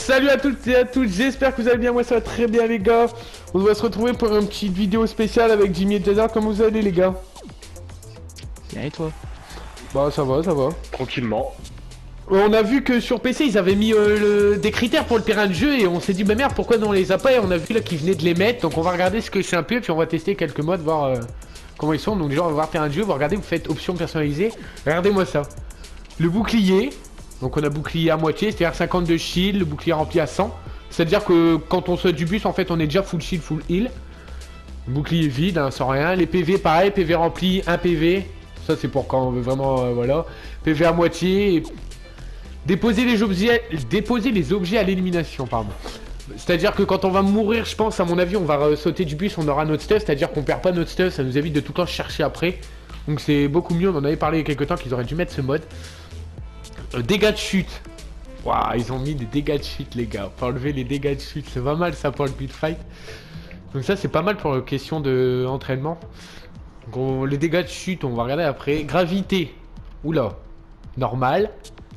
Salut à toutes et à tous, j'espère que vous allez bien, moi ça va très bien les gars. On va se retrouver pour une petite vidéo spéciale avec Jimmy et Desert. Comment vous allez les gars? Bien et toi? Bah ça va, ça va. Tranquillement. On a vu que sur PC ils avaient mis des critères pour le terrain de jeu et on s'est dit bah merde pourquoi on les a pas, et on a vu là qu'ils venaient de les mettre. Donc on va regarder ce que c'est un peu, puis on va tester quelques modes, voir comment ils sont. Donc déjà on va voir terrain de jeu, vous regardez, vous faites options personnalisées. Regardez-moi ça. Le bouclier, donc on a bouclier à moitié, c'est-à-dire 50 de shield, le bouclier rempli à 100. C'est-à-dire que quand on saute du bus en fait on est déjà full shield, full heal. Le bouclier vide, hein, sans rien. Les PV pareil, PV rempli, 1 PV. Ça c'est pour quand on veut vraiment, voilà. PV à moitié. Et... Déposer les objets à l'élimination, pardon. C'est-à-dire que quand on va mourir, je pense, à mon avis, on va sauter du bus, on aura notre stuff, c'est-à-dire qu'on perd pas notre stuff, ça nous évite de tout le temps chercher après. Donc c'est beaucoup mieux, on en avait parlé il y a quelques temps qu'ils auraient dû mettre ce mode. Dégâts de chute. Waouh, ils ont mis des dégâts de chute les gars. Pour enlever les dégâts de chute, c'est pas mal ça pour le build fight. Donc ça c'est pas mal pour la question de entraînement. Donc les dégâts de chute, on va regarder après. Gravité. Oula. Normal.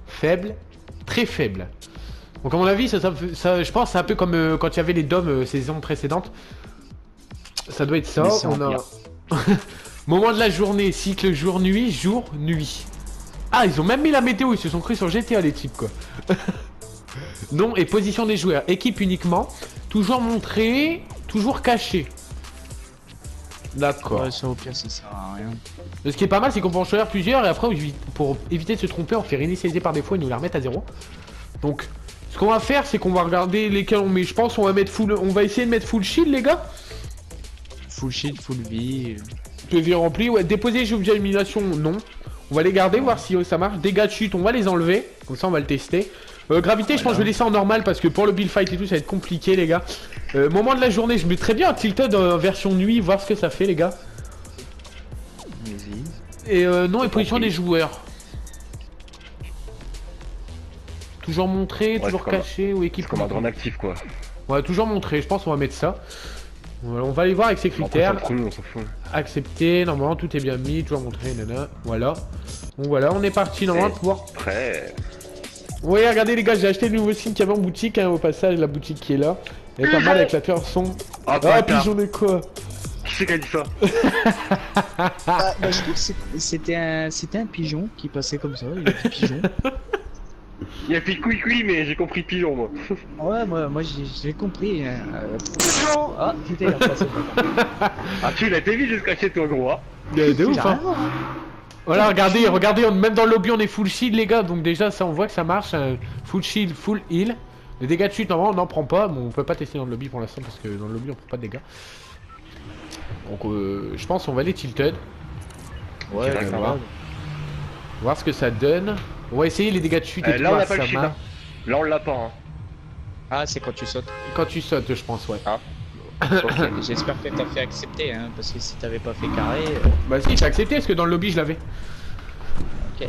Faible, très faible. Donc à mon avis, ça je pense c'est un peu comme quand il y avait les DOM saison précédente. Ça doit être ça. On a moment de la journée, cycle jour-nuit, jour-nuit. Ah, ils ont même mis la météo, ils se sont cru sur GTA les types quoi. Nom et position des joueurs, équipe uniquement, toujours montré, toujours caché. D'accord. Ouais, ça au pire ça sert à rien. Ce qui est pas mal, c'est qu'on peut en choisir plusieurs et après, pour éviter de se tromper, on fait réinitialiser par défaut et nous la remettre à 0. Donc, ce qu'on va faire, c'est qu'on va regarder lesquels on met. Je pense qu'on va mettre full. On va essayer de mettre full shield, les gars. Full shield, full vie. PV rempli, ouais. Déposer les objets d'élimination, non. On va les garder, voir si ça marche. Dégâts de chute, on va les enlever. Comme ça, on va le tester. Gravité, je pense que je vais laisser en normal parce que pour le build fight et tout, ça va être compliqué, les gars. Moment de la journée, je mets très bien un Tilted version nuit, voir ce que ça fait, les gars. Vas-y. Et nom et position des joueurs. Toujours montré, Ouais, toujours caché ou équipe. Comme un drone actif quoi. Ouais, toujours montré, je pense qu'on va mettre ça. Voilà, on va aller voir avec ces critères. On s'en fout. Accepter, normalement tout est bien mis, toujours montré, nana. Voilà. Bon voilà, on est parti normalement pour pouvoir. Prêt. Ouais, regardez les gars, j'ai acheté le nouveau skin qu'il y avait en boutique, hein, au passage, la boutique qui est là. Elle est pas mal avec la person. Ah, pigeon de quoi? Qui c'est qui a dit ça? Bah, je trouve que c'était un pigeon qui passait comme ça, il a dit pigeon. Il a fait couille mais j'ai compris pigeon moi. Ouais, moi j'ai compris. Pigeon. Ah, putain, il a passé. Ah tu l'as été vite jusqu'à chez toi gros hein. De ouf, hein. Voilà, regardez, même dans le lobby on est full shield les gars, donc déjà ça on voit que ça marche, full shield, full heal. Les dégâts de chute normalement on n'en prend pas, bon on peut pas tester dans le lobby pour l'instant parce que dans le lobby on prend pas de dégâts. Donc je pense on va aller tilted. Ouais, Okay, ça va. Voir ce que ça donne. On va essayer les dégâts de chute et là on a voir pas le si ça shit marche. hein. Là on l'a pas hein. Ah, c'est quand tu sautes. Quand tu sautes je pense, ouais. Ah. Ok, j'espère que t'as fait accepter, hein, parce que si t'avais pas fait carré. Bah si, j'ai accepté parce que dans le lobby je l'avais. Ok.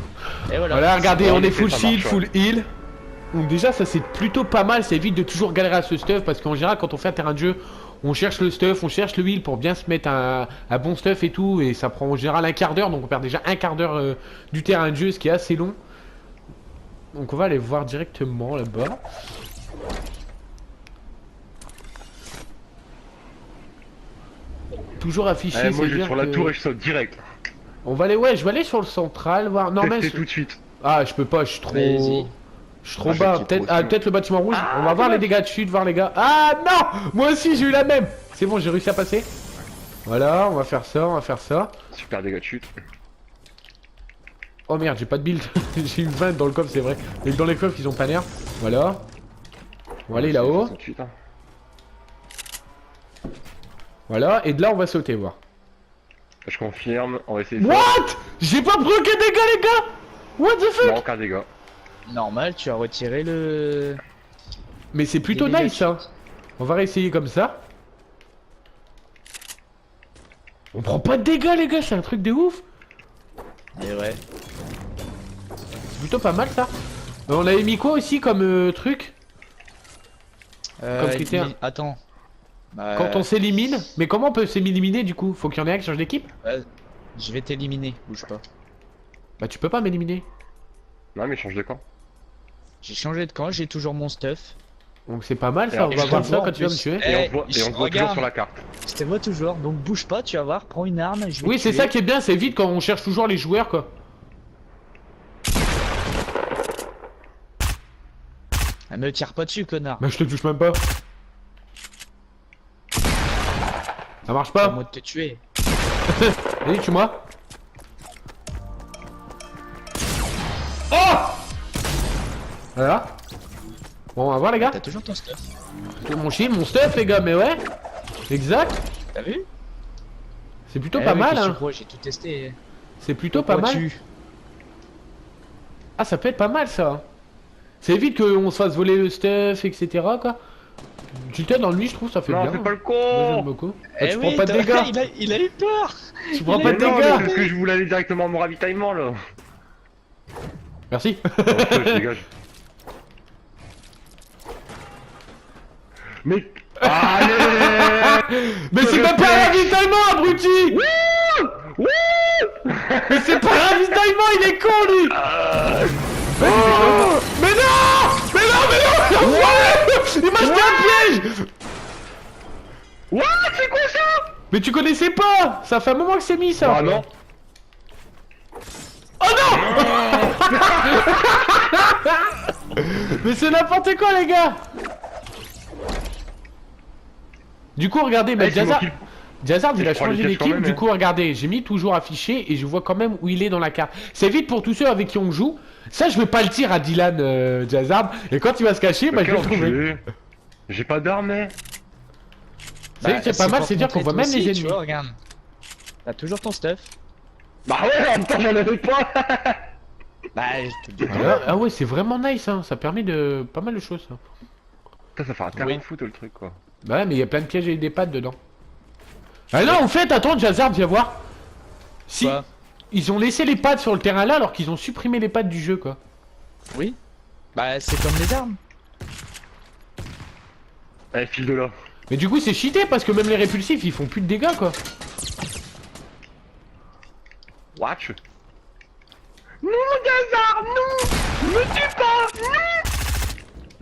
Et voilà. Voilà, regardez, on est full ça shield, marche, full heal. Donc déjà ça c'est plutôt pas mal, ça évite de toujours galérer à ce stuff parce qu'en général quand on fait un terrain de jeu, on cherche le stuff, on cherche le heal pour bien se mettre un bon stuff et tout, et ça prend en général un quart d'heure, donc on perd déjà un quart d'heure du terrain de jeu, ce qui est assez long. Donc on va aller voir directement là-bas. Toujours affiché. Moi je vais sur la que... tour et je saute direct. On va aller, ouais, je vais aller sur le central, voir. Non, mais Tester tout de suite. ah, je peux pas, je suis trop. Vas-y. Je suis trop Ah, je bas. quitte Peut-être aussi. peut-être le bâtiment rouge. On va voir les dégâts de chute, voir les gars. Ah non, moi aussi j'ai eu la même. C'est bon, j'ai réussi à passer. Voilà, on va faire ça, on va faire ça. Super dégâts de chute. Oh merde, j'ai pas de build. J'ai eu 20 dans le coffre, c'est vrai. Et dans les coffres, ils ont pas l'air. Voilà. On va aller là-haut. Tout de suite, hein. Voilà, et de là on va sauter, voir. Je confirme, on va essayer de What? J'ai pas pris aucun dégât, les gars. What the fuck? Non, aucun dégât. Normal, tu as retiré le. Mais c'est plutôt Les dégâts de nice, hein. On va réessayer comme ça. On prend pas de dégâts, les gars, c'est un truc de ouf. Et ouais. C'est plutôt pas mal ça. On avait mis quoi aussi comme truc? Comme critère. Attends. Quand on s'élimine. Mais comment on peut s'éliminer du coup? Faut qu'il y en ait un qui change d'équipe? Je vais t'éliminer, bouge pas. Bah tu peux pas m'éliminer. Non mais change de camp. J'ai changé de camp, j'ai toujours mon stuff. Donc c'est pas mal Et ça, on alors, va je voir te ça vois, quand tu vas en me plus. tuer. Et on voit toujours regarde. sur la carte. Je te vois toujours, donc bouge pas, tu vas voir, prends une arme, je vais Oui te c'est tuer. ça qui est bien, c'est vite quand on cherche toujours les joueurs quoi. Ah, me tire pas dessus, connard. Bah je te touche même pas. Ça marche C'est à pas. moi de te tuer. Allez tue-moi. Oh. Voilà. Bon on va voir les gars. T'as toujours ton stuff. Mon shield, mon stuff les gars, mais ouais. Exact. T'as vu? C'est plutôt Eh pas oui, mal qu'est-ce que hein. tu crois, j'ai tout testé. C'est plutôt pas mal. Vois-tu Ah ça peut être pas mal ça. Ça évite qu'on se fasse voler le stuff etc quoi. Tu t'es dans lui je trouve ça fait Non, bien. fais pas le Moi, j'aime con. beaucoup. Ah, Eh tu oui, prends pas de t'as- dégâts. il a eu peur. Tu prends il pas a- de Mais non, mais dégâts. parce que je voulais aller directement à mon ravitaillement là. Merci. Oh, je dégage. Mais. Allez. Mais c'est même pas un ravitaillement abruti. Mais c'est pas un ravitaillement, il est con lui. Oh mais non. Mais non, mais non. L'enfoiré. Il m'a jeté un piège. What? C'est quoi ça? Mais tu connaissais pas. Ça fait un moment que c'est mis ça. Ah non. Oh non. Mais c'est n'importe quoi les gars. Du coup regardez, mais Eh, c'est moi qui- Jazard il a Je prends les changé pièces quand d'équipe, même, du hein. coup regardez, j'ai mis toujours affiché et je vois quand même où il est dans la carte. C'est vite pour tous ceux avec qui on joue. Ça je vais pas le dire à Dylan Jazard et quand il va se cacher, bah je vais le trouver. enculé. J'ai pas d'armes, mais. C'est pas mal, pour c'est dire qu'on montrer voit même toi les aussi, tu ennemis. vois, regarde. T'as toujours ton stuff. Bah ouais, en même temps j'en avais pas. Bah, je te dis. Ah ouais, c'est vraiment nice hein, ça permet de pas mal de choses ça. Putain, ça fait un terrain de foot le truc quoi. Bah ouais, mais il y a plein de pièges et des pattes dedans. Ah non, en fait, attends, Jazard, viens voir. Si, Quoi ils ont laissé les pattes sur le terrain là alors qu'ils ont supprimé les pattes du jeu quoi. Oui. Bah, c'est comme les armes. Allez, file de là. Mais du coup c'est cheaté parce que même les répulsifs ils font plus de dégâts quoi. Watch. Non, Gazard, non. Me tue pas.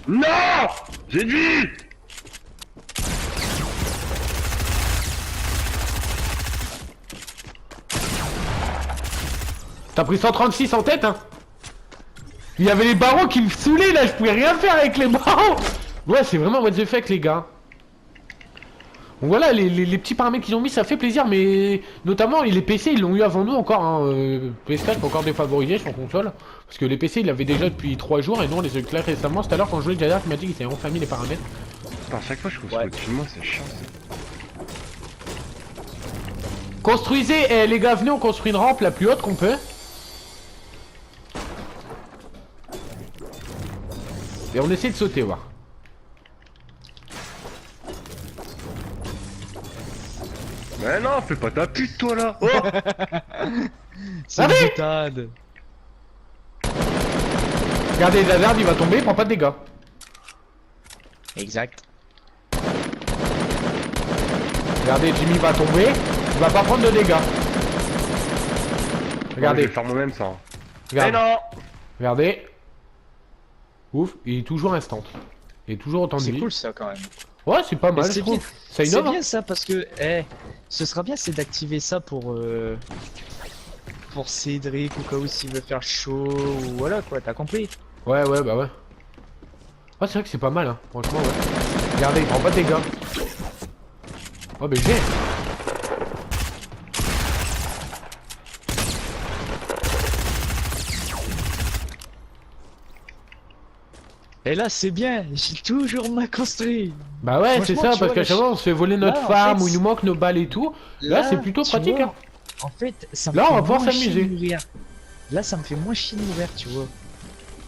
Non. Non. J'ai dit. T'as pris 136 en tête hein. Il y avait les barreaux qui me saoulaient là, je pouvais rien faire avec les barreaux. Ouais c'est vraiment what the fuck les gars. Donc voilà les petits paramètres qu'ils ont mis ça fait plaisir mais notamment les PC ils l'ont eu avant nous encore hein. PS4 peut encore défavorisé sur console. Parce que les PC ils l'avaient déjà depuis 3 jours et nous on les a eu clairs récemment. Tout à l'heure quand je jouais Jazard il m'a dit qu'il s'était enfin mis les paramètres. Putain, à chaque fois je trouve ça Ouais. au-dessus de moi, c'est chiant. Construisez, les gars venez on construit une rampe la plus haute qu'on peut. Et on essaie de sauter voir. Mais non, fais pas ta pute toi là. Oh. C'est Allez une boutade. Regardez Jazard il va tomber, il prend pas de dégâts. Exact. Regardez Jimmy va tomber, il va pas prendre de dégâts. Je Regardez, vais faire moi-même ça. Mais regardez, non. regardez. Ouf, il est toujours instant. Il est toujours autant de C'est vie. cool ça quand même. Ouais c'est pas mal Mais je c'est bien. trouve. Ça C'est innove hein. bien ça parce que, ce sera bien c'est d'activer ça pour Cédric au cas où s'il veut faire chaud ou voilà quoi, t'as compris? Ouais ouais bah ouais. Ah c'est vrai que c'est pas mal hein, franchement ouais. Regardez, il prend pas de dégâts. Oh mais j'ai. Et là c'est bien, j'ai toujours ma construit. Bah ouais c'est Franchement, ça tu parce vois, qu'à chaque fois on se fait voler notre là, en farm fait, ou il nous manque nos balles et tout. Là, c'est plutôt tu pratique, vois, hein. En fait, ça me Là, on fait va pouvoir moins chier s'amuser. de mourir. Là, ça me fait moins chier de mourir, tu vois.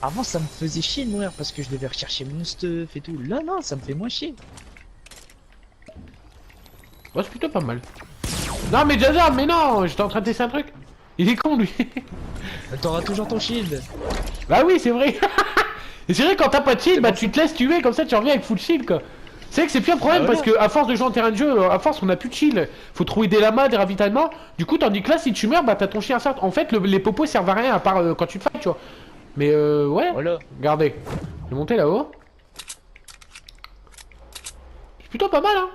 Avant, ça me faisait chier de mourir parce que je devais rechercher mon stuff et tout. Là, non, ça me fait moins chier. Ouais c'est plutôt pas mal. Non mais Jazard mais non, j'étais en train de tester un truc. Il est con lui. T'auras toujours ton shield. Bah oui c'est vrai. Et c'est vrai quand t'as pas de shield, bah tu te laisses tuer comme ça tu reviens avec full shield quoi. C'est vrai que c'est plus un problème Ah, parce voilà. que à force de jouer en terrain de jeu, à force on a plus de shield. Faut trouver des lamas, des ravitaillements. Du coup tandis que là si tu meurs bah t'as ton chien certes. En fait les popos servent à rien à part quand tu te fights tu vois. Mais ouais, Voilà. regardez. Je vais monter là-haut. plutôt pas mal, hein.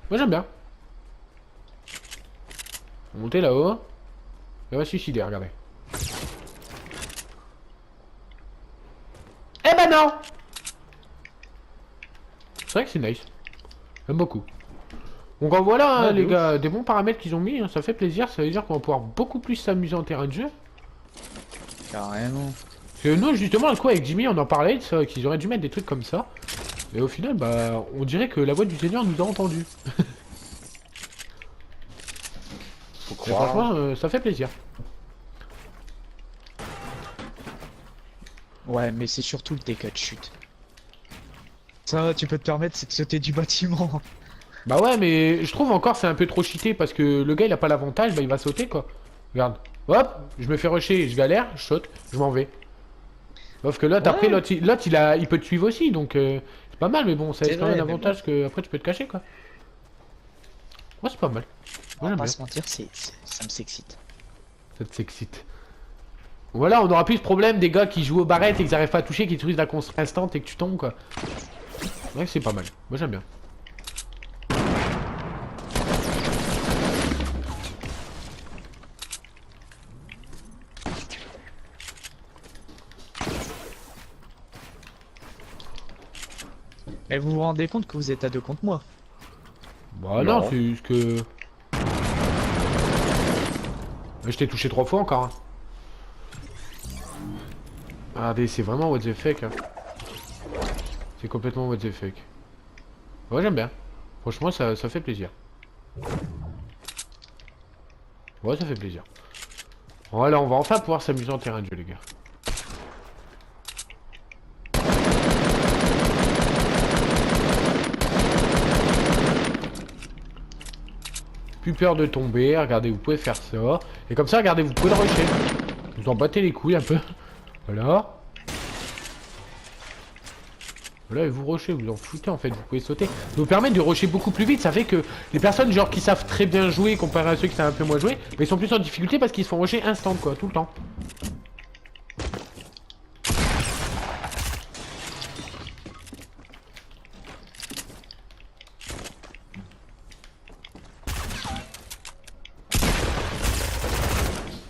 Moi j'aime bien. On va monter là-haut. Et on va se suicider, regardez. Eh ben non. C'est vrai que c'est nice. J'aime beaucoup. Donc en voilà, hein, Ouais, les de gars, des bons paramètres qu'ils ont mis, hein, ça fait plaisir. Ça veut dire qu'on va pouvoir beaucoup plus s'amuser en terrain de jeu. Carrément. Parce que nous, justement, le coup avec Jimmy, on en parlait, qu'ils auraient dû mettre des trucs comme ça. Et au final, bah, on dirait que la voix du Seigneur nous a entendus. Faut Et croire. franchement, ça fait plaisir. Ouais, mais c'est surtout le TK de chute. Ça, tu peux te permettre, c'est de sauter du bâtiment. Bah ouais, mais je trouve encore c'est un peu trop cheaté parce que le gars il a pas l'avantage, bah il va sauter quoi. Regarde, hop, je me fais rusher, je galère, je saute, je m'en vais. Sauf que l'autre, Ouais. après, l'autre il peut te suivre aussi, donc c'est pas mal, mais bon, ça C'est laisse quand même vrai, un mais avantage que après tu peux te cacher quoi. Ouais, c'est pas mal. On Moi va j'aime pas bien, se mentir, ça me s'excite. ça t'excite. Voilà, on aura plus ce problème des gars qui jouent aux barrettes et qu'ils arrivent pas à toucher, qui utilisent la construction instant et que tu tombes quoi. Ouais, c'est pas mal. Moi j'aime bien. Mais vous vous rendez compte que vous êtes à 2 contre moi? Bah Non. non, c'est juste que... Je t'ai touché 3 fois encore. Hein. Regardez, c'est vraiment what the fuck. Hein. C'est complètement what the fuck. Ouais, j'aime bien. Franchement, ça fait plaisir. Ouais, ça fait plaisir. Voilà, on va enfin pouvoir s'amuser en terrain de jeu, les gars. Plus peur de tomber, regardez, vous pouvez faire ça. Et comme ça, regardez, vous pouvez le rusher. Vous en battez les couilles un peu. Voilà. Voilà, et vous rushez, vous en foutez en fait, vous pouvez sauter. Ça vous permet de rusher beaucoup plus vite, ça fait que les personnes genre qui savent très bien jouer comparé à ceux qui savent un peu moins jouer, mais ils sont plus en difficulté parce qu'ils se font rusher instant quoi, tout le temps.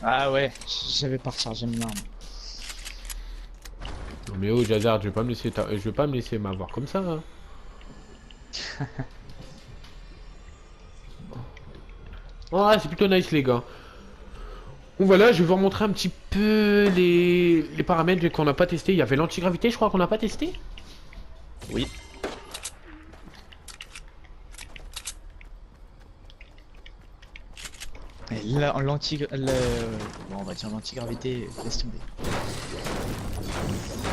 Ah ouais, j'avais pas rechargé une arme. Non mais oh Jazard, je vais pas me laisser je vais pas me laisser m'avoir comme ça. Hein. Oh, c'est plutôt nice les gars. Bon voilà, je vais vous remontrer un petit peu les paramètres qu'on n'a pas testé. Il y avait l'antigravité, je crois qu'on n'a pas testé. Oui. Bon, on va dire l'antigravité, laisse tomber.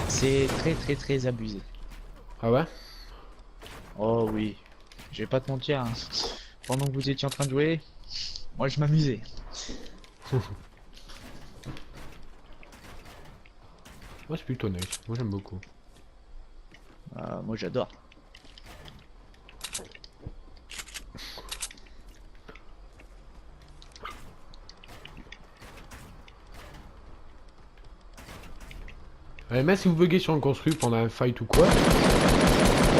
C'est très abusé. Ah ouais? Oh oui, je vais pas te mentir, hein. Pendant que vous étiez en train de jouer, moi je m'amusais. Ouais, c'est plutôt nice. Moi j'aime beaucoup. Moi j'adore. Allez, même si vous buguez sur un construit pendant un fight ou quoi,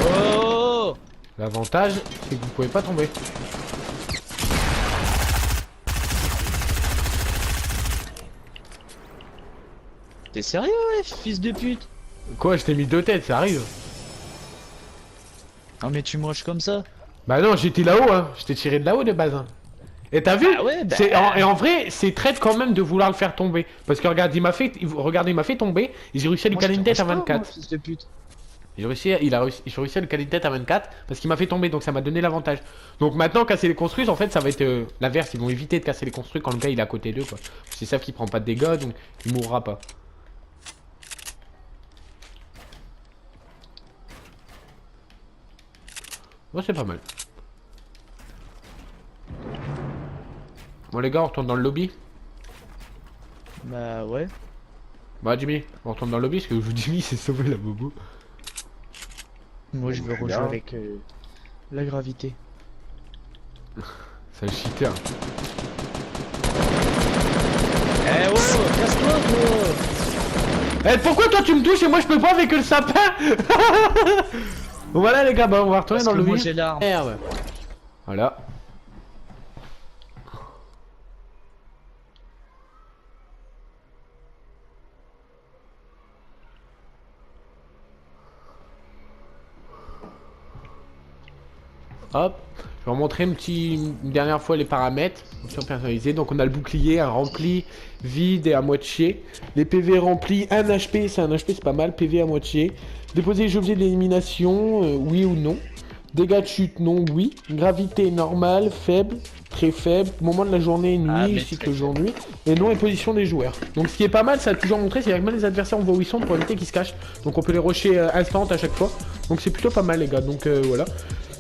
Oh! l'avantage c'est que vous pouvez pas tomber. T'es sérieux, ouais, fils de pute? Quoi, je t'ai mis 2 têtes, ça arrive. Non mais tu me rushes comme ça? Bah non, j'étais là-haut, hein. Je t'ai tiré de là-haut de base. Hein. Et t'as vu? Ah ouais, bah... Et en vrai, c'est traite quand même de vouloir le faire tomber. Parce que regarde, regardez, il m'a fait tomber. Et j'ai réussi à lui Moi, caler je une te tête à rush pas, 24. moi, fils de pute. J'ai réussi à lui caler une tête à 24 parce qu'il m'a fait tomber, donc ça m'a donné l'avantage. Donc maintenant, casser les construits, en fait, ça va être l'inverse. Ils vont éviter de casser les construits quand le gars il est à côté d'eux, quoi. Parce qu'ils savent qu'il prend pas de dégâts, donc il mourra pas. Moi, c'est pas mal. Bon, les gars, on retourne dans le lobby. Bah ouais. Bah, Jimmy, on retourne dans le lobby parce que Jimmy s'est sauvé la bobo. Moi je veux Bien. rejouer avec la gravité. C'est un cheater. Eh oh, casse-toi toi! Eh, pourquoi toi tu me touches et moi je peux pas avec le sapin? Bon voilà les gars, bah on va retourner Parce dans que le moi vif. j'ai l'arme. Merde. Voilà. Hop, je vais vous montrer une dernière fois les paramètres, options personnalisées. Donc on a le bouclier, un rempli, vide et à moitié. Les PV remplis, 1 HP, c'est un HP, c'est pas mal, PV à moitié. Déposer les objets d'élimination, oui ou non. Dégâts de chute, non, oui. Gravité normale, faible, très faible. Moment de la journée, nuit, Ah, mais cycle très jour-nuit. Et nom et position des joueurs. Donc ce qui est pas mal, ça a toujours montré, c'est que même les adversaires, on voit où ils sont pour éviter qu'ils se cachent. Donc on peut les rusher instant à chaque fois. Donc c'est plutôt pas mal les gars, donc voilà.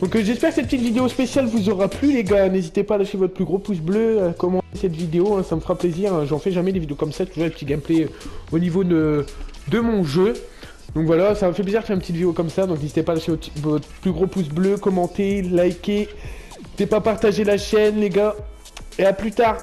Donc j'espère que cette petite vidéo spéciale vous aura plu les gars. N'hésitez pas à lâcher votre plus gros pouce bleu, à commenter cette vidéo, hein, ça me fera plaisir. Hein. J'en fais jamais des vidéos comme ça, toujours des petits gameplays au niveau de mon jeu. Donc voilà, ça me fait plaisir de faire une petite vidéo comme ça. Donc n'hésitez pas à lâcher votre plus gros pouce bleu, commenter, liker. N'hésitez pas à partager la chaîne les gars. Et à plus tard.